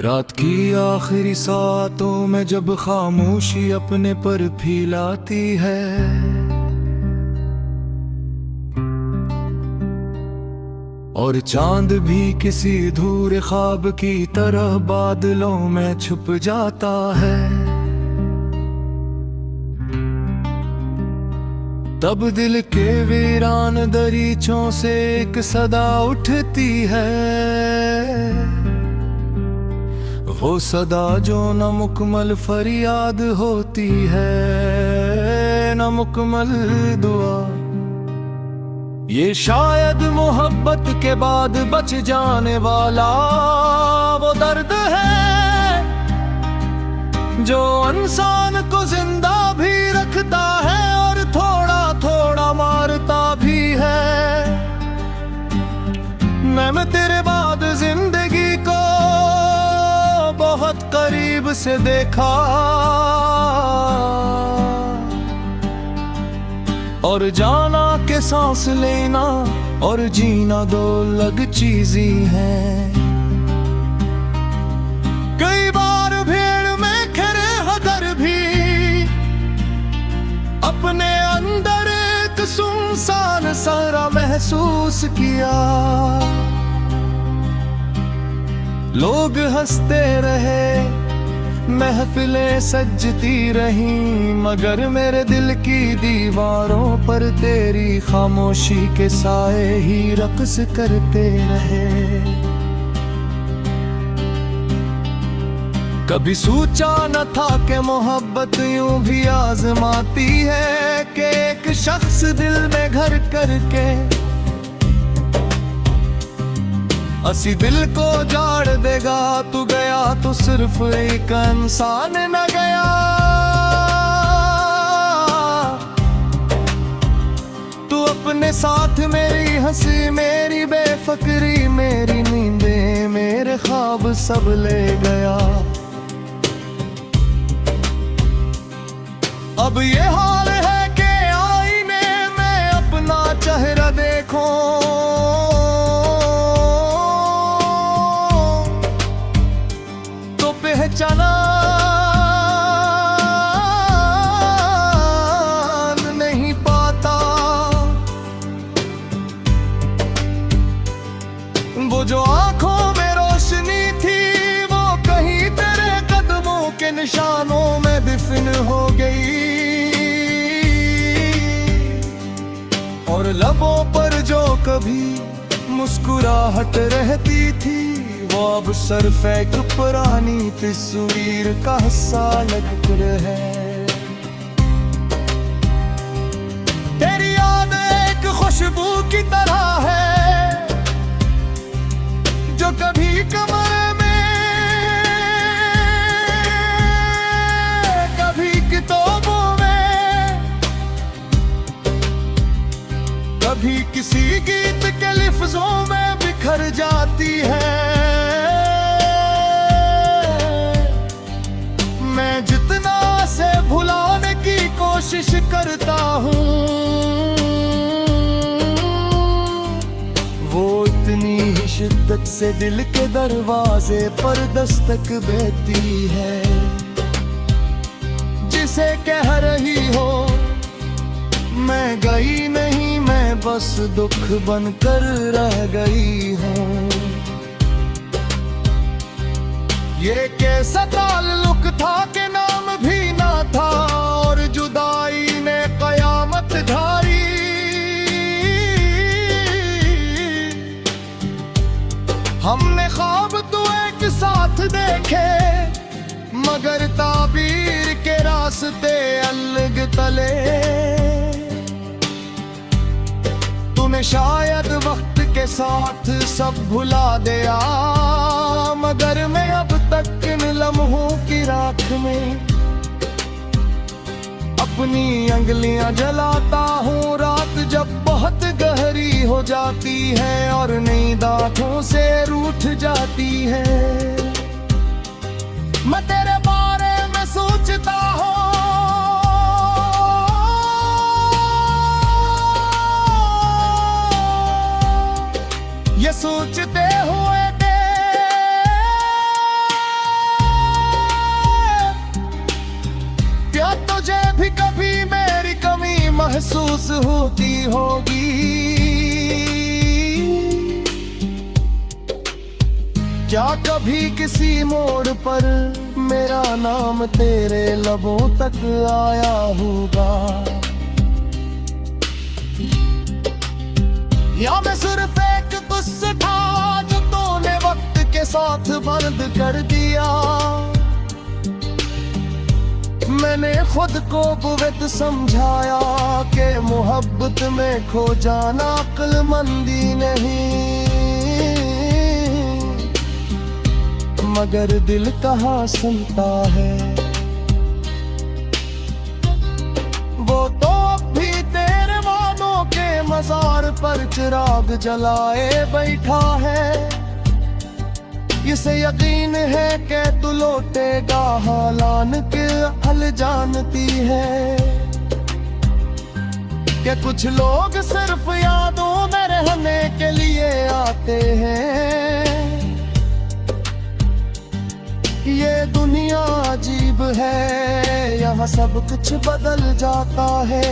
रात की आखिरी सातों में जब खामोशी अपने पर फैलाती है, और चांद भी किसी अधूरे ख्वाब की तरह बादलों में छुप जाता है, तब दिल के वीरान दरीचों से एक सदा उठती है। वो सदा जो न मुकम्मल फरियाद होती है, न मुकम्मल दुआ। ये शायद मोहब्बत के बाद बच जाने वाला वो दर्द है जो इंसान को जिंदा भी रखता है और थोड़ा थोड़ा मारता भी है। मैं तेरे बाद जिंदगी को बहुत करीब से देखा, और जाना के सांस लेना और जीना दो अलग चीजें हैं। कई बार भीड़ में खड़े होकर भी अपने अंदर एक सुनसान सारा महसूस किया। लोग हंसते रहे, महफिलें सजती रहीं, मगर मेरे दिल की दीवारों पर तेरी खामोशी के साए ही रक्स करते रहे। कभी सोचा न था कि मोहब्बत यूं भी आजमाती है कि एक शख्स दिल में घर करके असी दिल को जाड़ देगा। तू गया तो सिर्फ एक इंसान न गया, तू अपने साथ मेरी हंसी, मेरी बेफिक्री, मेरी नींदें, मेरे ख्वाब सब ले गया। अब ये हाल है कि आईने में अपना चेहरा देखूं पहचान नहीं पाता। वो जो आंखों में रोशनी थी वो कहीं तेरे कदमों के निशानों में दफन हो गई, और लबों पर जो कभी मुस्कुराहट रहती थी वो अब सिर्फ एक पुरानी तस्वीर का हिस्सा लगकर है। तेरी याद एक खुशबू की तरह है जो कभी कमरे में, कभी किताबों में, कभी किसी गीत के लफ्जों में बिखर जाती है। भुलाने की कोशिश करता हूँ वो इतनी ही शिद्दत से दिल के दरवाजे पर दस्तक देती है, जिसे कह रही हो मैं गई नहीं, मैं बस दुख बनकर रह गई हूँ। ये कैसा ताल्लुक था कि नाम भी ना था, और जुदाई ने कयामत ढाई। हमने ख्वाब तो एक साथ देखे मगर ताबीर के रास्ते अलग तले। तूने शायद वक्त के साथ सब भुला दिया, मगर मैं अब तक इन लम्हों की राख में अपनी अंगलियां जलाता हूँ। रात जब बहुत गहरी हो जाती है और नींद आँखों से रूठ जाती है, मैं तेरे बारे में सोचता हूँ। ये सोचते हुए महसूस होती होगी। क्या कभी किसी मोड़ पर मेरा नाम तेरे लबों तक आया होगा, या मैं सिर्फ एक गुस्सा था जो तूने वक्त के साथ बंद कर दिया। मैंने खुद को बुवत समझाया कि मोहब्बत में खो जाना अक्लमंदी नहीं, मगर दिल कहाँ सुनता है। वो तो भी तेरे वादों के मजार पर चिराग जलाए बैठा है। इसे यकीन है कि तू लौटेगा, हालान के हल जानती है कि कुछ लोग सिर्फ यादों में रहने के लिए आते हैं। ये दुनिया अजीब है, यहाँ सब कुछ बदल जाता है।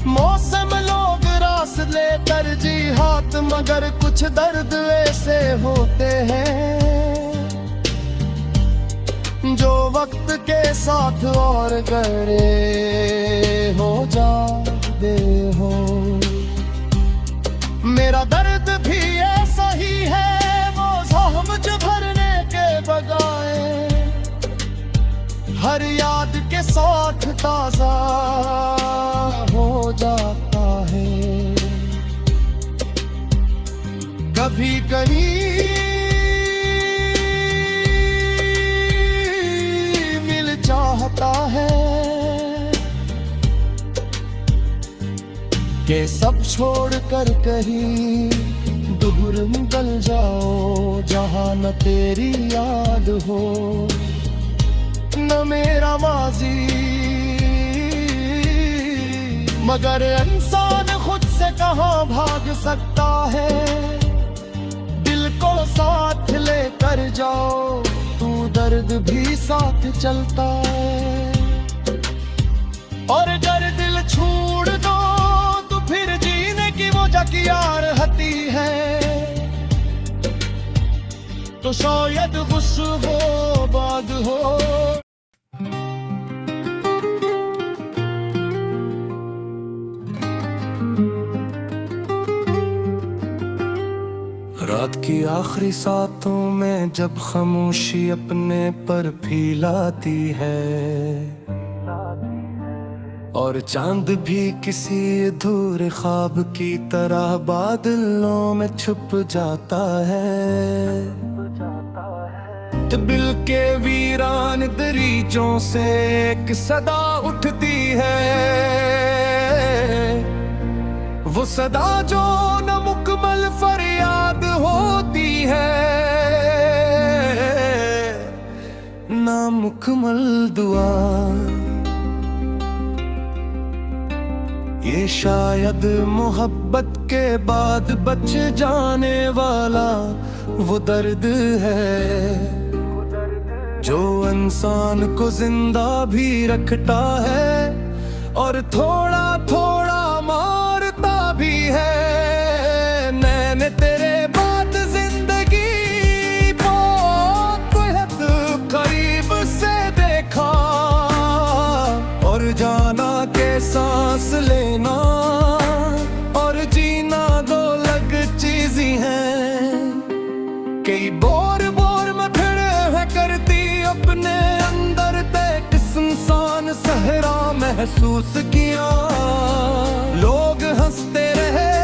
मौसम लोग रास्ते तरजीहात, मगर कुछ दर्द ऐसे होते हैं जो वक्त के साथ और गहरे हो जाते हो। मेरा दर्द भी ऐसा ही है, वो ज़ख्म जो भरने के बजाय हर याद के साथ ताजा हो जाता है। कभी कहीं मिल चाहता है कि सब छोड़कर कहीं दूर निकल जाओ, जहां न तेरी याद हो न मेरा माजी। मगर इंसान खुद से कहाँ भाग सकता है, दिल को साथ लेकर जाओ, तू दर्द भी साथ चलता है। और अगर दिल छोड़ दो तो फिर जीने की वजह क्या रहती है, तो शायद गुस्सा हो बाद हो। रात की आखिरी सातों में जब खामोशी अपने पर फैलाती है और चांद भी किसी अधूरे ख्वाब की तरह बादलों में छुप जाता है, दिल के वीरान दरीचों से एक सदा उठती है। वो सदा जो न मुकम्मल फरियाद होती है, ना मुकम्मल दुआ। ये शायद मोहब्बत के बाद बच जाने वाला वो दर्द है जो इंसान को जिंदा भी रखता है और थोड़ा थोड़ा मारता भी है। मैंने तेरे बाद जिंदगी बहुत हद करीब से देखा और जाना के सांस लेना और जीना दो अलग चीज़ें हैं। कई बोर बोर में फिरे है करती अपने अंदर तक सुनसान सहरा महसूस किया। लोग हंसते रहे,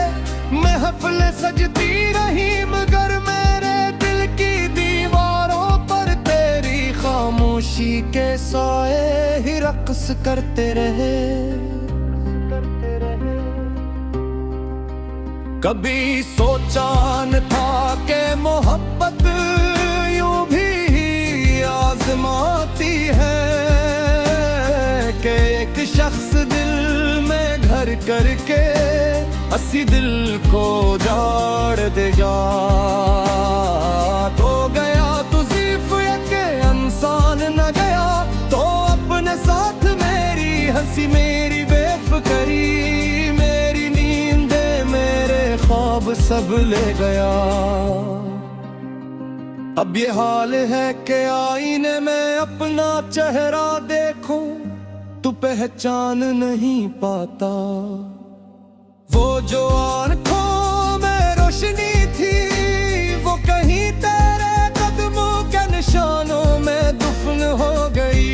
महफिल सजती रही, मगर मेरे दिल की दीवारों पर तेरी खामोशी के साए ही रक्स करते रहे। कभी सोचा न था कि मोहब्बत यूं भी आजमाती है कि एक शख्स दिल में घर करके असी दिल को जाड़ देगा। तो गया तुझी के इंसान न गया तो अपने साथ मेरी सब ले गया। अब ये हाल है कि आईने में अपना चेहरा देखूं तो पहचान नहीं पाता। वो जो आंखों में रोशनी थी वो कहीं तेरे कदमों के निशानों में दफन हो गई।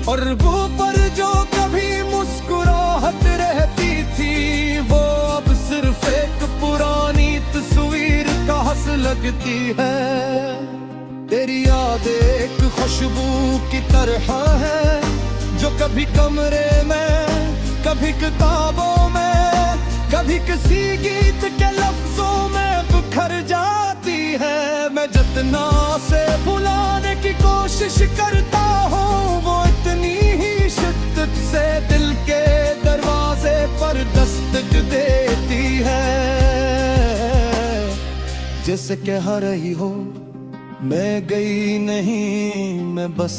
और वो पर जो कभी मुस्कुराहट रहती थी वो अब सिर्फ एक पुरानी तस्वीर का हंस लगती है। तेरी याद एक खुशबू की तरह है जो कभी कमरे में, कभी किताबों में, कभी किसी गीत के लफ्जों में बिखर जाती है। मैं जितना से भुलाने की कोशिश करता हूँ वो इतनी ही शिद्दत से दिल के दरवाजे पर दस्तक देती है। जैसे कह रही हो मैं गई नहीं, मैं बस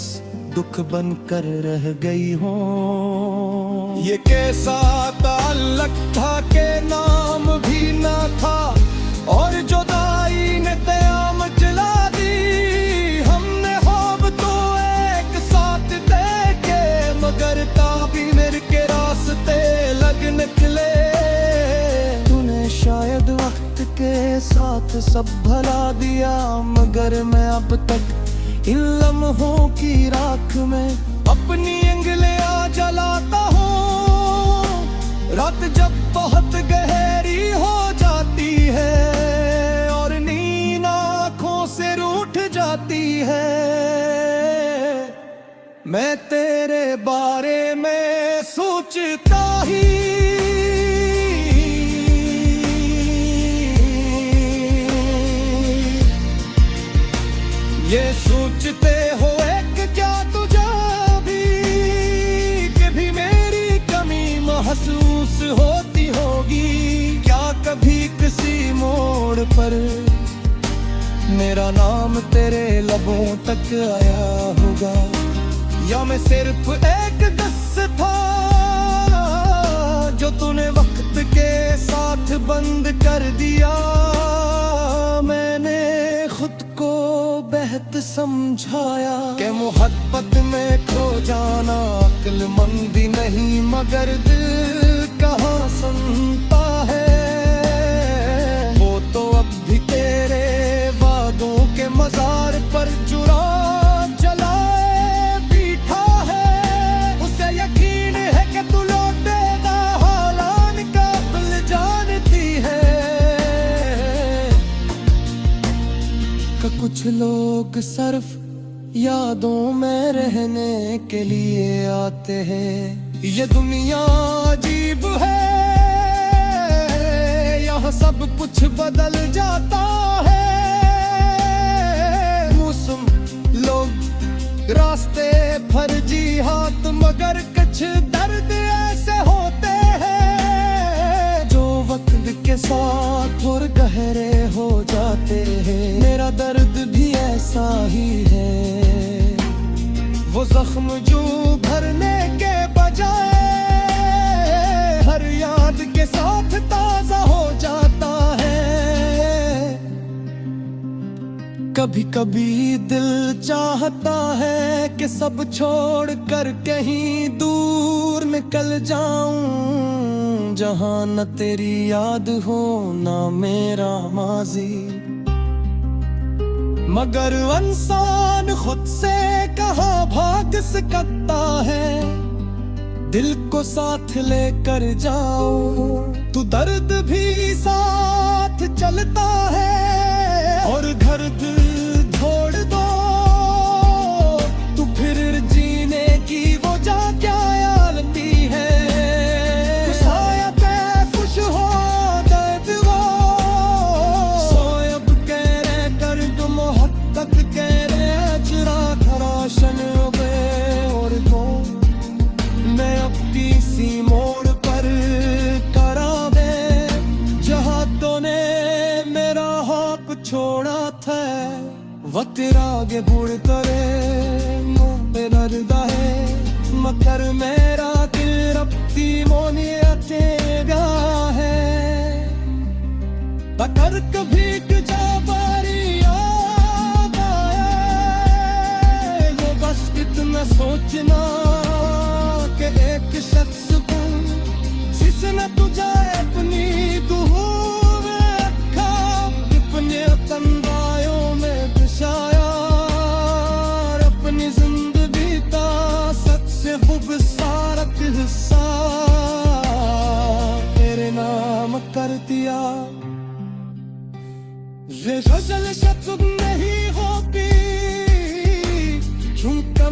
दुख बनकर रह गई हूँ। ये कैसा ताल्लुक था के नाम भी ना था और जुदाई ने क़यामत जला दी। हमने ख्वाब तो एक साथ देखे मगर ताबीर के रास्ते लग निकले। तूने शायद वक्त के साथ सब भला दिया मगर मैं अब तक इन लम्हों की राख में अपनी उंगलियां जलाता हूँ। रात जब बहुत गहरी हो जाती है और नींद आँखों से रूठ जाती है, मैं तेरे बारे में सोचता ही ये सोचते हो एक क्या तुझे भी कभी मेरी कमी महसूस होती होगी। क्या कभी किसी मोड़ पर मेरा नाम तेरे लबों तक आया होगा, या मैं सिर्फ एक किस्सा था जो तूने वक्त के साथ बंद कर दिया। मैंने खुद को बेहद समझाया कि मोहब्बत में खो जाना अक्लमंदी नहीं मगर दिल कहाँ सुनता है। वो तो अब भी तेरे वादों के मजार पर जुराब जलाए बैठा है। उसे यकीन है कि तू लौटेगा हालान का दिल जानती है। कुछ लोग सिर्फ यादों में रहने के लिए आते हैं। ये दुनिया अजीब है, यहाँ सब कुछ बदल जाता है। मौसम, लोग, रास्ते, फर्जी हाथ मगर कुछ दर्द ऐसे होते हैं जो वक्त के साथ और गहरे हो जाते हैं। मेरा दर्द भी ऐसा ही है, वो जख्म जो भरने के बजाय हर याद के साथ ताजा हो जाता है। कभी कभी दिल चाहता है कि सब छोड़ कर कहीं दूर निकल जाऊं, जहां न तेरी याद हो ना मेरा माजी। मगर इंसान खुद से कहाँ भाग सकता है। दिल को साथ लेकर जाओ तू दर्द भी साथ चलता है। और घर दिल छोड़ दो तू फिर जीने की वो जा क्या यालती है। खुश हो दर्द वो सोयब कह रहे कर तुम मोहब्बत कह रहे चुरा खराशन और को मैं अपनी सी मोड़ पर करा दे जहाँ तूने मेरा हाथ छोड़ा था। वो तेरा आगे बुढ़ तरे मुँह पे दर्दा है मकर मेरा दिल रब्ती मोनियते है। गुस्सा तेरे नाम कर दिया। ये गजल शतुक नहीं होती झुमका।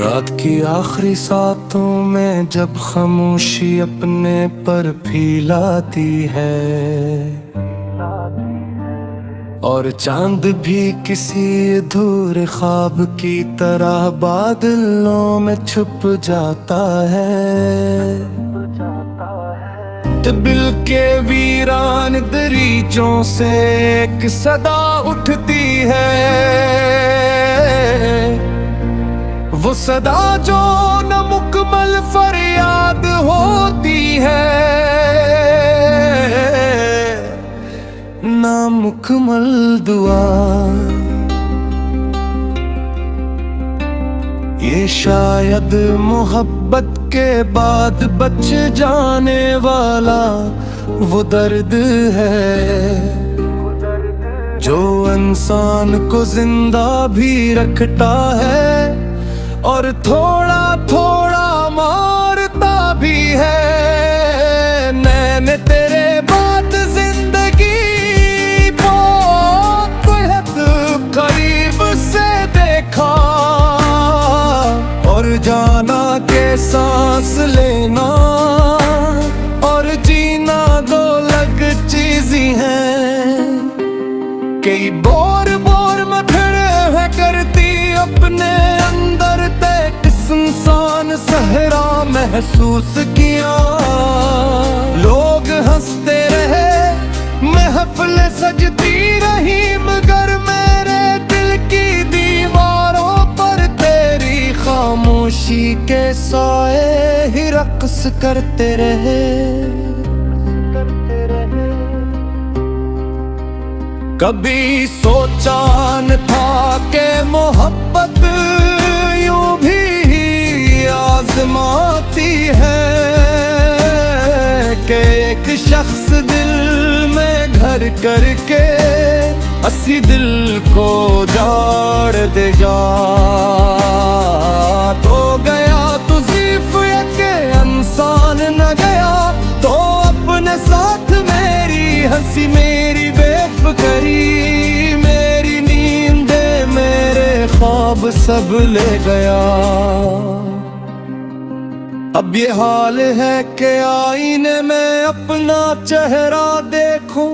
रात की आखिरी सातों में जब खामोशी अपने पर फैलाती है और चांद भी किसी अधूरे ख्वाब की तरह बादलों में छुप जाता है। दिल के वीरान दरीचों से एक सदा उठती है, वो सदा जो न मुकम्मल फरियाद होती है, नामुकम्मल दुआ। ये शायद मोहब्बत के बाद बच जाने वाला वो दर्द है जो इंसान को जिंदा भी रखता है और थोड़ा थोड़ा मारता भी है। मैंने तेरे बाद जिंदगी बहुत हद करीब से देखा और जाना के सांस लेना और जीना दो अलग चीज ही हैं। कई बोर बोर में फिर है करती अपने अंदर ते इंसान सहरा महसूस किया। लोग हंसते रहे महफिल सजती रही मगर मेरे दिल की दीवारों पर तेरी खामोशी के साए ही रक्स करते रहे। कभी सोचा न था कि मोहब्बत यूं भी आजमाती है कि एक शख्स दिल में घर करके असी दिल को जाड़ दे जा। तो गया तुझीफ के इंसान न गया तो अपने साथ मेरी हंसी मेरी बेफिक्री मेरी नींदे मेरे ख्वाब सब ले गया। अब ये हाल है कि आईने में अपना चेहरा देखूं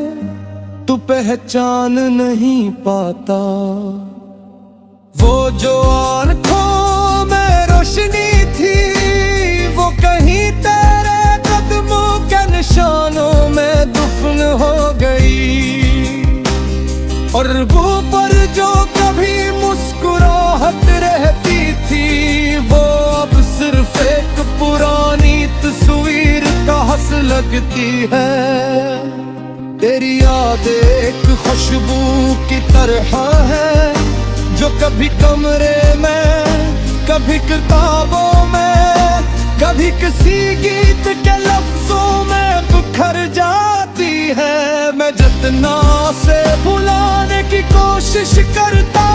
तू पहचान नहीं पाता। वो जो आंखों में रोशनी थी वो कहीं तेरे कदमों के निशानों में दफन हो गई और वो पर जो कभी मुस्कुराहट रहती थी वो अब सिर्फ एक पुरानी तस्वीर का हंस लगती है। तेरी याद एक खुशबू की तरह है जो कभी कमरे में कभी किताबों में कभी किसी गीत के लफ्जों में बिखर जाती है। मैं जितना से भुलाने की कोशिश करता